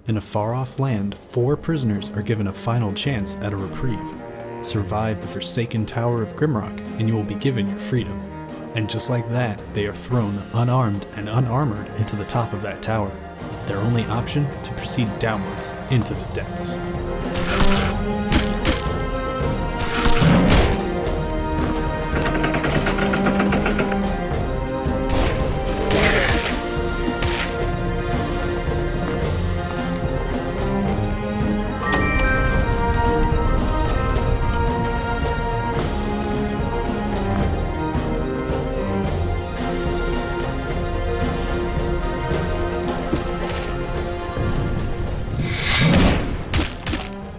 In a far-off land, 4 prisoners are given a final chance at a reprieve. Survive the forsaken tower of Grimrock, and you will be given your freedom. And just like that, they are thrown unarmed and unarmored into the top of that tower. Their only option to proceed downwards into the depths.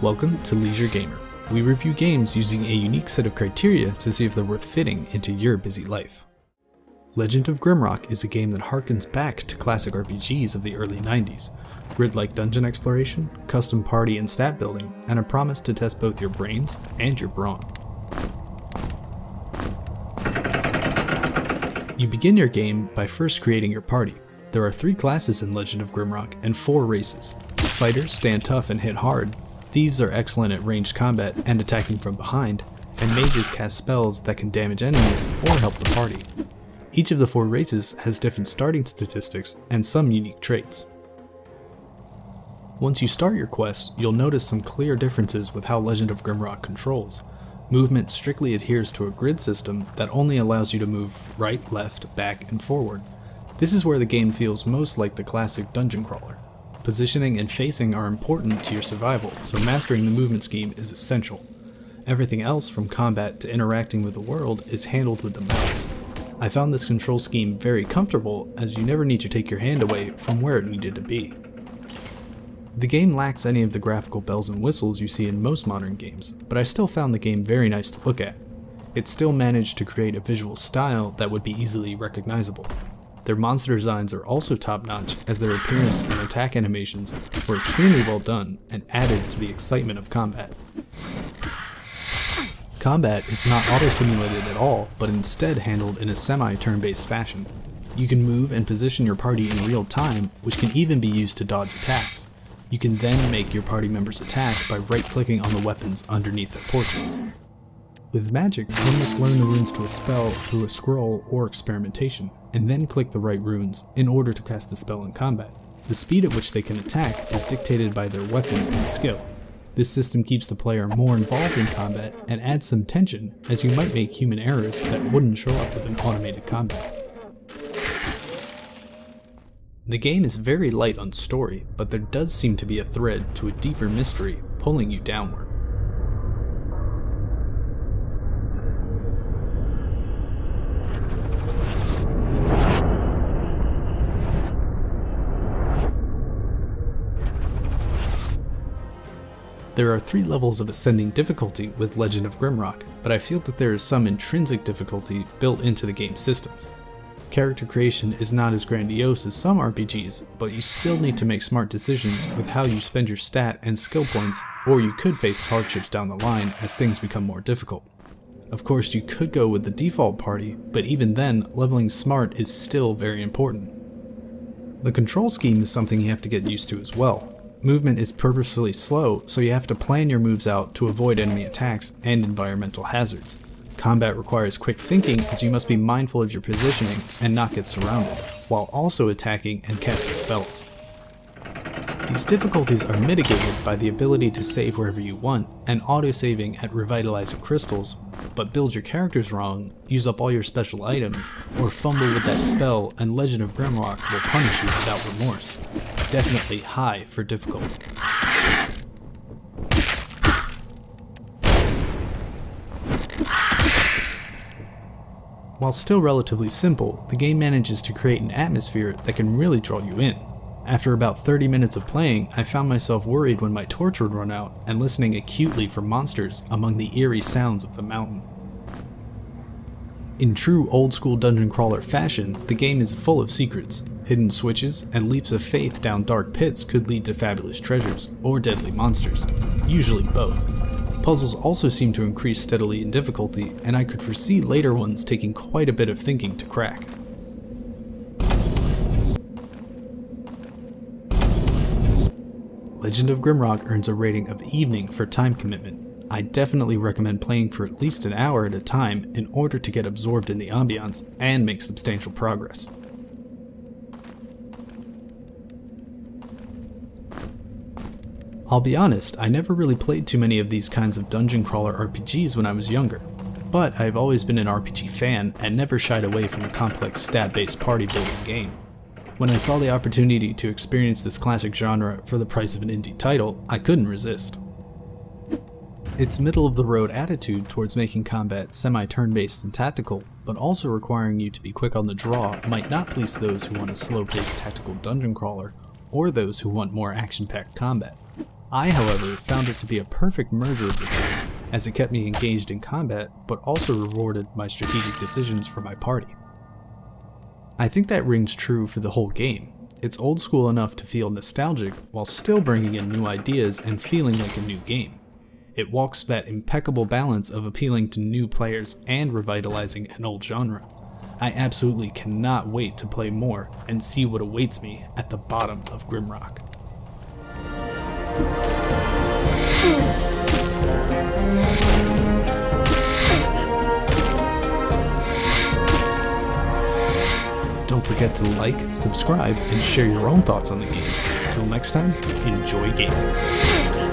Welcome to Leisure Gamer. We review games using a unique set of criteria to see if they're worth fitting into your busy life. Legend of Grimrock is a game that harkens back to classic RPGs of the early 90s, grid-like dungeon exploration, custom party and stat building, and a promise to test both your brains and your brawn. You begin your game by first creating your party. There are 3 classes in Legend of Grimrock and 4 races. Fighters stand tough and hit hard. Thieves are excellent at ranged combat and attacking from behind, and mages cast spells that can damage enemies or help the party. Each of the 4 races has different starting statistics and some unique traits. Once you start your quest, you'll notice some clear differences with how Legend of Grimrock controls. Movement strictly adheres to a grid system that only allows you to move right, left, back, and forward. This is where the game feels most like the classic dungeon crawler. Positioning and facing are important to your survival, so mastering the movement scheme is essential. Everything else, from combat to interacting with the world, is handled with the mouse. I found this control scheme very comfortable, as you never need to take your hand away from where it needed to be. The game lacks any of the graphical bells and whistles you see in most modern games, but I still found the game very nice to look at. It still managed to create a visual style that would be easily recognizable. Their monster designs are also top-notch, as their appearance and attack animations were extremely well done and added to the excitement of combat. Combat is not auto-simulated at all, but instead handled in a semi-turn-based fashion. You can move and position your party in real time, which can even be used to dodge attacks. You can then make your party members attack by right-clicking on the weapons underneath their portraits. With magic, one must learn the runes to a spell through a scroll or experimentation, and then click the right runes in order to cast the spell in combat. The speed at which they can attack is dictated by their weapon and skill. This system keeps the player more involved in combat and adds some tension, as you might make human errors that wouldn't show up with an automated combat. The game is very light on story, but there does seem to be a thread to a deeper mystery pulling you downward. There are 3 levels of ascending difficulty with Legend of Grimrock, but I feel that there is some intrinsic difficulty built into the game's systems. Character creation is not as grandiose as some RPGs, but you still need to make smart decisions with how you spend your stat and skill points, or you could face hardships down the line as things become more difficult. Of course, you could go with the default party, but even then, leveling smart is still very important. The control scheme is something you have to get used to as well. Movement is purposefully slow, so you have to plan your moves out to avoid enemy attacks and environmental hazards. Combat requires quick thinking, as you must be mindful of your positioning and not get surrounded, while also attacking and casting spells. These difficulties are mitigated by the ability to save wherever you want and auto-saving at revitalizing crystals, but build your characters wrong, use up all your special items, or fumble with that spell and Legend of Grimrock will punish you without remorse. Definitely high for difficulty. While still relatively simple, the game manages to create an atmosphere that can really draw you in. After about 30 minutes of playing, I found myself worried when my torch would run out and listening acutely for monsters among the eerie sounds of the mountain. In true old-school dungeon crawler fashion, the game is full of secrets. Hidden switches and leaps of faith down dark pits could lead to fabulous treasures, or deadly monsters. Usually both. Puzzles also seem to increase steadily in difficulty, and I could foresee later ones taking quite a bit of thinking to crack. Legend of Grimrock earns a rating of evening for time commitment. I definitely recommend playing for at least an hour at a time in order to get absorbed in the ambiance and make substantial progress. I'll be honest, I never really played too many of these kinds of dungeon crawler RPGs when I was younger, but I've always been an RPG fan and never shied away from a complex stat-based party building game. When I saw the opportunity to experience this classic genre for the price of an indie title, I couldn't resist. Its middle-of-the-road attitude towards making combat semi-turn-based and tactical, but also requiring you to be quick on the draw, might not please those who want a slow-paced tactical dungeon crawler, or those who want more action-packed combat. I, however, found it to be a perfect merger of the two, as it kept me engaged in combat, but also rewarded my strategic decisions for my party. I think that rings true for the whole game. It's old school enough to feel nostalgic, while still bringing in new ideas and feeling like a new game. It walks that impeccable balance of appealing to new players and revitalizing an old genre. I absolutely cannot wait to play more and see what awaits me at the bottom of Grimrock. Don't forget to like, subscribe, and share your own thoughts on the game. Until next time, enjoy gaming.